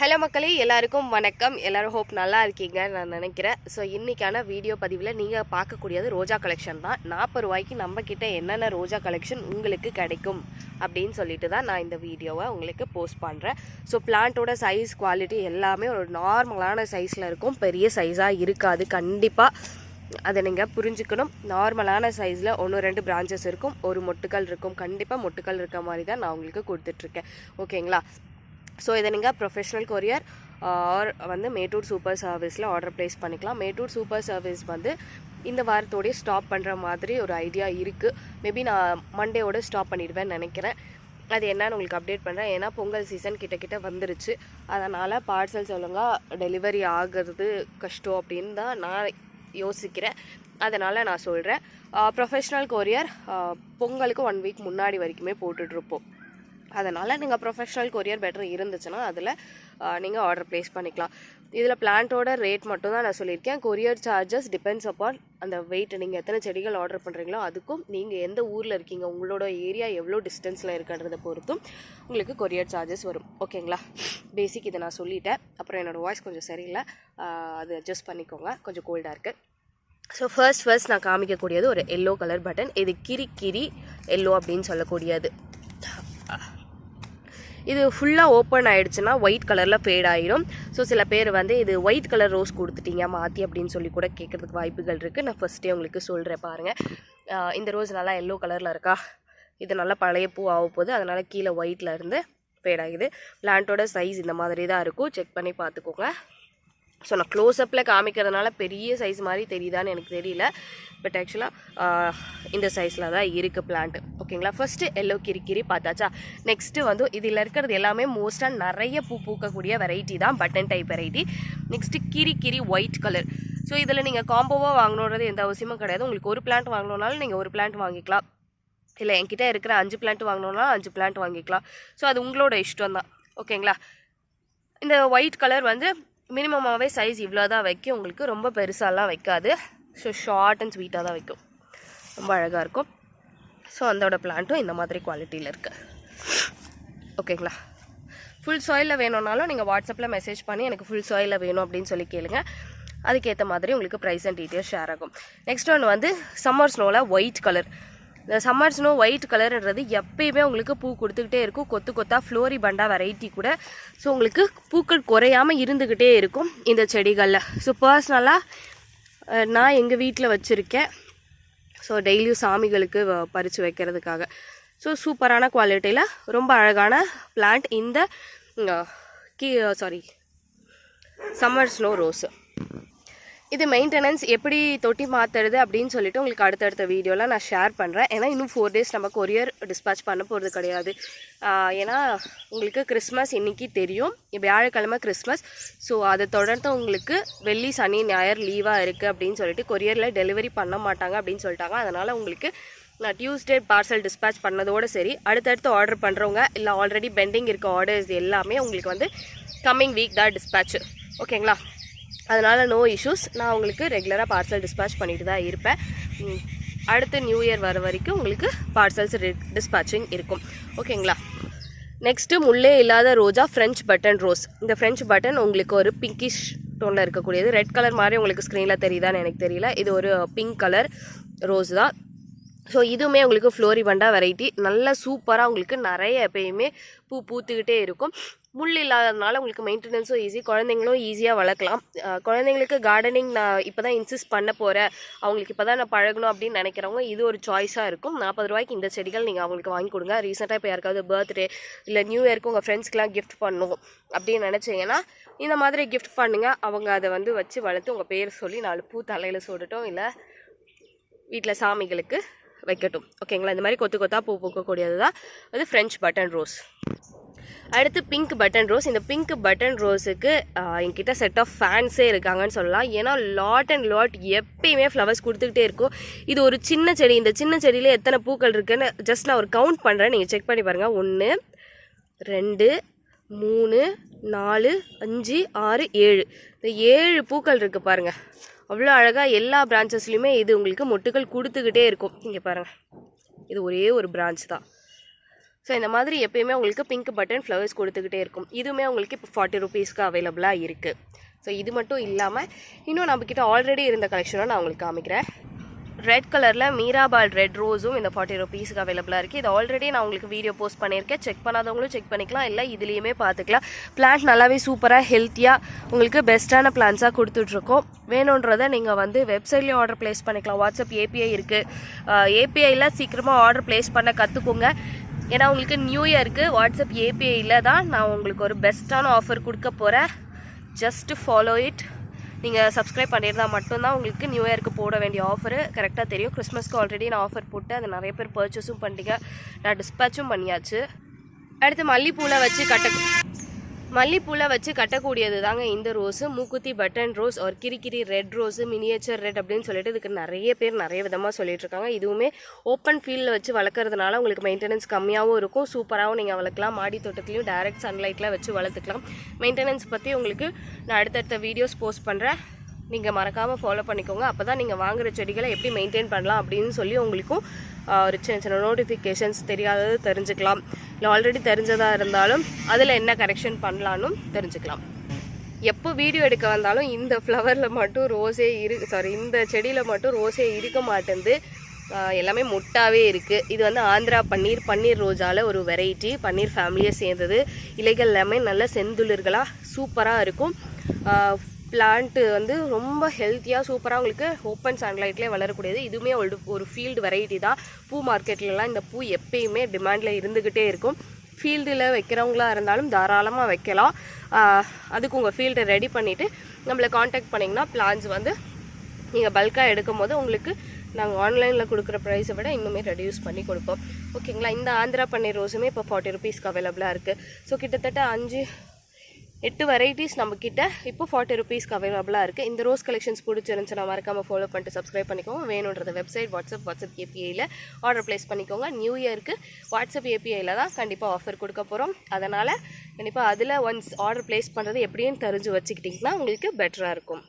Hello மக்களே, எல்லாருக்கும் வணக்கம். எல்லாரும் ஹோப் நல்லா இருக்கீங்கன்னு நான் நினைக்கிறேன். ஸோ இன்றைக்கான வீடியோ பதிவில் நீங்கள் பார்க்கக்கூடியது ரோஜா கலெக்ஷன் தான். 40 ரூபாய்க்கு நம்மக்கிட்ட என்னென்ன ரோஜா கலெக்ஷன் உங்களுக்கு கிடைக்கும் அப்படின்னு சொல்லிட்டு தான் நான் இந்த வீடியோவை உங்களுக்கு போஸ்ட் பண்ணுறேன். ஸோ பிளான்ட்டோட சைஸ், குவாலிட்டி எல்லாமே ஒரு நார்மலான சைஸில் இருக்கும், பெரிய சைஸாக இருக்காது. கண்டிப்பாக அதை நீங்கள் புரிஞ்சுக்கணும். நார்மலான சைஸில் 1-2 பிரான்ச்சஸ் இருக்கும், ஒரு மொட்டுக்கள் இருக்கும். கண்டிப்பாக மொட்டுக்கள் இருக்க மாதிரி தான் நான் உங்களுக்கு கொடுத்துட்ருக்கேன். ஓகேங்களா? ஸோ இதை நீங்கள் ப்ரொஃபஷ்னல் கொரியர் ஆர் வந்து மேட்டூர் சூப்பர் சர்வீஸில் ஆர்டர் ப்ளேஸ் பண்ணிக்கலாம். மேட்டூர் சூப்பர் சர்வீஸ் வந்து இந்த வாரத்தோடய ஸ்டாப் பண்ணுற மாதிரி ஒரு ஐடியா இருக்குது. மேபி நான் மண்டேயோட ஸ்டாப் பண்ணிடுவேன்னு நினைக்கிறேன். அது என்னன்னு உங்களுக்கு அப்டேட் பண்ணுறேன். ஏன்னா பொங்கல் சீசன் கிட்ட வந்துருச்சு. அதனால் பார்சல்ஸ் ஒழுங்காக டெலிவரி ஆகிறது கஷ்டம் அப்படின்னு தான் நான் யோசிக்கிறேன். அதனால் நான் சொல்கிறேன், ப்ரொஃபஷ்னல் கொரியர் பொங்கலுக்கு 1 வீக் முன்னாடி வரைக்குமே போட்டுட்ருப்போம். அதனால் நீங்கள் ப்ரொஃபஷ்னல் கொரியர் பெட்டர் இருந்துச்சுன்னா அதில் நீங்கள் ஆர்டர் ப்ளேஸ் பண்ணிக்கலாம். இதில் பிளான்ட்டோட ரேட் மட்டும் தான் நான் சொல்லியிருக்கேன். கொரியர் சார்ஜஸ் டிபெண்ட்ஸ் அப்பான் அந்த வெயிட். நீங்கள் எத்தனை செடிகள் ஆர்டர் பண்ணுறீங்களோ அதுக்கும், நீங்கள் எந்த ஊரில் இருக்கீங்க, உங்களோட ஏரியா எவ்வளோ டிஸ்டன்ஸில் இருக்குன்றதை பொறுத்தும் உங்களுக்கு கொரியர் சார்ஜஸ் வரும். ஓகேங்களா? பேசிக் இதை நான் சொல்லிட்டேன். அப்புறம் என்னோடய வாய்ஸ் கொஞ்சம் சரியில்லை, அது அட்ஜஸ்ட் பண்ணிக்கோங்க, கொஞ்சம் கோல்டாக இருக்குது. ஸோ ஃபர்ஸ்ட் நான் காமிக்கக்கூடியது ஒரு எல்லோ கலர் பட்டன். இது கிரி எல்லோ அப்படின்னு சொல்லக்கூடியது. இது ஃபுல்லாக ஓப்பன் ஆகிடுச்சுன்னா ஒயிட் கலரில் ஃபேட் ஆகிடும். ஸோ சில பேர் வந்து இது ஒயிட் கலர் ரோஸ் கொடுத்துட்டீங்க மாற்றி அப்படின்னு சொல்லி கூட கேட்குறதுக்கு வாய்ப்புகள் இருக்குது. நான் ஃபஸ்ட்டே உங்களுக்கு சொல்கிறேன் பாருங்கள். இந்த ரோஸ் நல்லா எல்லோ கலரில் இருக்கா, இது நல்லா பழைய பூ ஆக போகுது, அதனால் கீழே ஒயிட்டில் இருந்து ஃபேட் ஆகுது. பிளான்ட்டோட சைஸ் இந்த மாதிரி தான் இருக்கும், செக் பண்ணி பார்த்துக்கோங்க. ஸோ நான் க்ளோஸ்அப்பில் காமிக்கிறதுனால பெரிய சைஸ் மாதிரி தெரியுதான்னு எனக்கு தெரியல, பட் ஆக்சுவலாக இந்த சைஸில் தான் இருக்குது பிளான்ட்டு. ஓகேங்களா? ஃபஸ்ட்டு எல்லோ கிரி பார்த்தாச்சா? நெக்ஸ்ட்டு வந்து இதில் இருக்கிறது எல்லாமே மோஸ்ட்டாக நிறைய பூ பூக்கக்கூடிய வெரைட்டி தான், பட்டன் டைப் வெரைட்டி. நெக்ஸ்ட்டு கிரி ஒயிட் கலர். ஸோ இதில் நீங்கள் காம்போவாக வாங்கணுன்றது எந்த அவசியமும் கிடையாது. உங்களுக்கு ஒரு பிளான்ட் வாங்கணுன்னாலும் நீங்கள் ஒரு பிளான்ட் வாங்கிக்கலாம், இல்லை என்கிட்ட இருக்கிற 5 பிளான்ட் வாங்கணுன்னா 5 பிளான்ட் வாங்கிக்கலாம். ஸோ அது உங்களோட இஷ்டம் தான். ஓகேங்களா? இந்த ஒயிட் கலர் வந்து மினிமமாகவே சைஸ் இவ்வளோ தான் வைக்கும், உங்களுக்கு ரொம்ப பெருசாலாம் வைக்காது. ஸோ ஷார்ட் அண்ட் ஸ்வீட்டாக தான் வைக்கும், ரொம்ப அழகாக இருக்கும். ஸோ அதோட பிளான்ட்டும் இந்த மாதிரி குவாலிட்டியில் இருக்குது. ஓகேங்களா? ஃபுல் சாயிலில் வேணும்னாலும் நீங்கள் வாட்ஸ்அப்பில் மெசேஜ் பண்ணி எனக்கு ஃபுல் சாயிலில் வேணும் அப்படின்னு சொல்லி கேளுங்க. அதுக்கேற்ற மாதிரி உங்களுக்கு ப்ரைஸ் அண்ட் டீட்டெயில்ஸ் ஷேர் ஆகும். நெக்ஸ்ட் ஒன்று வந்து சம்மர் ஸ்னோவில் ஒயிட் கலர். இந்த சம்மர் ஸ்னோ ஒயிட் கலர்ன்றது எப்பயுமே உங்களுக்கு பூ கொடுத்துக்கிட்டே இருக்கும், கொத்தா ஃப்ளோரி பண்டா வெரைட்டி கூட. ஸோ உங்களுக்கு பூக்கள் குறையாமல் இருந்துக்கிட்டே இருக்கும் இந்த செடிகளில். ஸோ பர்சனலாக நான் எங்கள் வீட்டில் வச்சுருக்கேன். ஸோ டெய்லியும் சாமிகளுக்கு பறித்து வைக்கிறதுக்காக. ஸோ சூப்பரான குவாலிட்டியில் ரொம்ப அழகான பிளான்ட் இந்த சம்மர் ஸ்னோ ரோஸு. இது மெயின்டெனன்ஸ் எப்படி தொட்டி மாற்றுறது அப்படின்னு சொல்லிட்டு உங்களுக்கு அடுத்தடுத்த வீடியோவில் நான் ஷேர் பண்ணுறேன். ஏன்னா இன்னும் 4 days நம்ம கொரியர் டிஸ்பேச் பண்ண போகிறது கிடையாது. ஏன்னா உங்களுக்கு கிறிஸ்மஸ் இன்றைக்கி தெரியும், வியாழக்கிழமை கிறிஸ்மஸ். ஸோ அதை தொடர்ந்து உங்களுக்கு வெள்ளி சனி ஞாயிறு லீவாக இருக்குது அப்படின்னு சொல்லிட்டு கொரியரில் டெலிவரி பண்ண மாட்டாங்க அப்படின்னு சொல்லிட்டாங்க. அதனால் உங்களுக்கு நான் டியூஸ்டே பார்சல் டிஸ்பேச் பண்ணதோடு சரி, அடுத்தடுத்து ஆர்டர் பண்ணுறவங்க இல்லை ஆல்ரெடி பெண்டிங் இருக்க ஆர்டர்ஸ் எல்லாமே உங்களுக்கு வந்து கம்மிங் வீக் தான் டிஸ்பேச்சு. ஓகேங்களா? அதனால் நோ இஷ்யூஸ். நான் உங்களுக்கு ரெகுலராக பார்சல் டிஸ்பேச் பண்ணிட்டு தான் இருப்பேன். அடுத்து நியூ இயர் வர வரைக்கும் உங்களுக்கு பார்சல்ஸ் டிஸ்பேச்சிங் இருக்கும். ஓகேங்களா? நெக்ஸ்ட்டு முள்ளே இல்லாத ரோஜா ஃப்ரெஞ்ச் பட்டன் ரோஸ். இந்த ஃப்ரெஞ்ச் பட்டன் உங்களுக்கு ஒரு பிங்கிஷ் டோனில் இருக்கக்கூடியது. ரெட் கலர் மாதிரி உங்களுக்கு ஸ்க்ரீனில் தெரியுதான்னு எனக்கு தெரியல. இது ஒரு பிங்க் கலர் ரோஸ் தான். ஸோ இதுவுமே உங்களுக்கு ஃப்ளோரி பண்டா வெரைட்டி. நல்லா சூப்பராக உங்களுக்கு நிறைய எப்பயுமே பூ பூத்துக்கிட்டே இருக்கும். முள் இல்லாததுனால உங்களுக்கு மெயின்டெனன்ஸும் ஈஸி, குழந்தைங்களும் ஈஸியாக வளர்க்கலாம். குழந்தைங்களுக்கு கார்டனிங் நான் இப்போ தான் இன்சிஸ்ட் பண்ண போகிறேன், அவங்களுக்கு இப்போ தான் நான் பழகணும் அப்படின்னு நினைக்கிறவங்க இது ஒரு சாய்ஸாக இருக்கும். 40 ரூபாய்க்கு இந்த செடிகள் நீங்கள் அவங்களுக்கு வாங்கி கொடுங்க. ரீசெண்டாக இப்போ யாருக்காவது பர்த்டே இல்லை நியூ இயருக்கு உங்கள் ஃப்ரெண்ட்ஸ்க்கெலாம் கிஃப்ட் பண்ணணும் அப்படின்னு நினச்சிங்கன்னா இந்த மாதிரி கிஃப்ட் பண்ணுங்கள். அவங்க அதை வந்து வச்சு வளர்த்து உங்கள் பேர் சொல்லி 4 பூ தலையில் சூடட்டும், இல்லை வீட்டில் சாமிகளுக்கு வைக்கட்டும். ஓகேங்களா? இந்த மாதிரி கொத்தா பூ பூக்கக்கூடியது தான் அது ஃப்ரெஞ்ச் பட்டன் ரோஸ். அடுத்து பிங்க் பட்டன் ரோஸ். இந்த பிங்க் பட்டன் ரோஸுக்கு என்கிட்ட செட் ஆஃப் ஃபேன்ஸே இருக்காங்கன்னு சொல்லலாம். ஏன்னா லாட் அண்ட் லாட் எப்பயுமே ஃப்ளவர்ஸ் கொடுத்துக்கிட்டே இருக்கும். இது ஒரு சின்ன செடி. இந்த சின்ன செடியில் எத்தனை பூக்கள் இருக்குன்னு ஜஸ்ட் நான் ஒரு கவுண்ட் பண்ணுறேன், நீங்கள் செக் பண்ணி பாருங்கள். 1 2 3 4 5 6 7. இந்த 7 பூக்கள் இருக்குது பாருங்கள். அவ்வளோ அழகாக எல்லா பிரான்ச்சஸ்லையுமே இது உங்களுக்கு மொட்டுகள் கொடுத்துக்கிட்டே இருக்கும். இங்கே பாருங்கள், இது ஒரே ஒரு பிரான்ச் தான். ஸோ இந்த மாதிரி எப்பயுமே உங்களுக்கு பிங்க் பட்டன் ஃப்ளவர்ஸ் கொடுத்துக்கிட்டே இருக்கும். இதுவுமே உங்களுக்கு இப்போ 40 ருபீஸ்க்கு அவைலபிளாக இருக்குது. ஸோ இது மட்டும் இல்லாமல் இன்னும் நம்மக்கிட்ட ஆல்ரெடி இருந்த கலெக்ஷனை நான் உங்களுக்கு காமிக்கிறேன். ரெட் கலரில் மீராபால் ரெட் ரோஸும் இந்த 40 ருபீஸ்க்கு அவைலபிளாக இருக்குது. இது ஆல்ரெடி நான் உங்களுக்கு வீடியோ போஸ்ட் பண்ணியிருக்கேன். செக் பண்ணாதவங்களும் செக் பண்ணிக்கலாம், இல்லை இதுலேயுமே பார்த்துக்கலாம். பிளான்ட் நல்லாவே சூப்பராக ஹெல்த்தியாக உங்களுக்கு பெஸ்ட்டான பிளான்ஸாக கொடுத்துட்ருக்கோம். வேணுன்றதை நீங்கள் வந்து வெப்சைட்லேயும் ஆர்டர் ப்ளேஸ் பண்ணிக்கலாம். வாட்ஸ்அப் ஏபிஐ இருக்குது. ஏபிஐயில் சீக்கிரமாக ஆர்டர் ப்ளேஸ் பண்ண கற்றுக்கோங்க. ஏன்னா உங்களுக்கு நியூ இயருக்கு வாட்ஸ்அப் ஏபிஐயில் தான் நான் உங்களுக்கு ஒரு பெஸ்ட்டான ஆஃபர் கொடுக்க போகிறேன். Just follow it. நீங்கள் சப்ஸ்கிரைப் பண்ணியிருந்தால் மட்டும்தான் உங்களுக்கு நியூ இயருக்கு போட வேண்டிய ஆஃபரு கரெக்டாக தெரியும். கிறிஸ்மஸ்க்கு ஆல்ரெடி நான் ஆஃபர் போட்டு அது நிறைய பேர் பர்ச்சேஸும் பண்ணிட்டீங்க, நான் டிஸ்பேச்சும் பண்ணியாச்சு. அடுத்து மல்லிப்பூவில் வச்சு கட்டக்கூடியது தாங்க இந்த ரோஸு. மூக்குத்தி பட்டன் ரோஸ் ஒரு கிரிக்கிரி ரெட் ரோஸு, மினியேச்சர் ரெட் அப்படின்னு சொல்லிட்டு இதுக்கு நிறைய பேர் நிறைய விதமாக சொல்லிட்டு இருக்காங்க. இதுவுமே ஓப்பன் ஃபீல்டில் வச்சு வளர்க்குறதுனால உங்களுக்கு மெயின்டெனன்ஸ் கம்மியாகவும் இருக்கும், சூப்பராகவும் நீங்கள் வளர்க்கலாம். மாடி தோட்டத்துலையும் டைரக்ட் சன்லைட்டில் வச்சு வளர்த்துக்கலாம். மெயின்டெனன்ஸ் பற்றி உங்களுக்கு நான் அடுத்தடுத்த வீடியோஸ் போஸ்ட் பண்ணுறேன். நீங்கள் மறக்காமல் ஃபாலோ பண்ணிக்கோங்க. அப்போ தான் நீங்கள் வாங்குகிற செடிகளை எப்படி மெயின்டைன் பண்ணலாம் அப்படின்னு சொல்லி உங்களுக்கும் ஒரு சின்ன நோட்டிஃபிகேஷன்ஸ் தெரியாதது தெரிஞ்சுக்கலாம். இல்லை ஆல்ரெடி தெரிஞ்சதாக இருந்தாலும் அதில் என்ன கரெக்ஷன் பண்ணலான்னு தெரிஞ்சுக்கலாம். எப்போ வீடியோ எடுக்க வந்தாலும் இந்த ஃப்ளவரில் மட்டும் இந்த செடியில் மட்டும் ரோஸே இருக்க மாட்டேங்குது. எல்லாமே மொட்டாவே இருக்குது. இது வந்து ஆந்திரா பன்னீர் ரோஜாவில் ஒரு வெரைட்டி, பன்னீர் ஃபேமிலியை சேர்ந்தது. இலைகள் எல்லாமே நல்ல செந்துளிர்களாக சூப்பராக இருக்கும். பிளான்ட்டு வந்து ரொம்ப ஹெல்த்தியாக சூப்பராக உங்களுக்கு ஓப்பன் சன்லைட்லேயே வளரக்கூடியது. இதுவுமே ஒரு ஃபீல்டு வெரைட்டி தான். பூ மார்க்கெட்லலாம் இந்த பூ எப்பயுமே டிமாண்டில் இருந்துக்கிட்டே இருக்கும். ஃபீல்டில் வைக்கிறவங்களா இருந்தாலும் தாராளமாக வைக்கலாம். அதுக்கு உங்கள் ஃபீல்டை ரெடி பண்ணிவிட்டு நம்மளை காண்டாக்ட் பண்ணிங்கன்னா பிளான்ஸ் வந்து நீங்கள் பல்காக எடுக்கும் போது உங்களுக்கு நாங்கள் ஆன்லைனில் கொடுக்குற ப்ரைஸை விட இன்னுமே ரெடியூஸ் பண்ணி கொடுப்போம். ஓகேங்களா. இந்த ஆந்திரா பன்னீர் ரோஸுமே இப்போ 40 ருபீஸ்க்கு அவைலபிளாக இருக்குது. ஸோ கிட்டத்தட்ட 5-8 வெரைட்டிஸ் நம்மக்கிட்ட இப்போ 40 ருபீஸ்க்கு அவைலபிளாக இருக்குது. இந்த ரோஸ் கலெக்ஷன்ஸ் பிடிச்சிருந்துச்சுன்னா மறக்காமல் ஃபாலோ பண்ணிட்டு சப்ஸ்கிரைப் பண்ணிக்கோங்க. வேணுன்றது வெப்சைட் வாட்ஸ்அப் ஏபிஐயில் ஆர்டர் ப்ளேஸ் பண்ணிக்கோங்க. நியூ இயருக்கு வாட்ஸ்அப் ஏபிஐயில் தான் கண்டிப்பாக ஆஃபர் கொடுக்க போகிறோம். அதனால் கண்டிப்பாக அதில் ஒன்ஸ் ஆர்டர் ப்ளேஸ் பண்ணுறது எப்படின்னு தெரிஞ்சு வச்சுக்கிட்டிங்கன்னா உங்களுக்கு பெட்டராக இருக்கும்.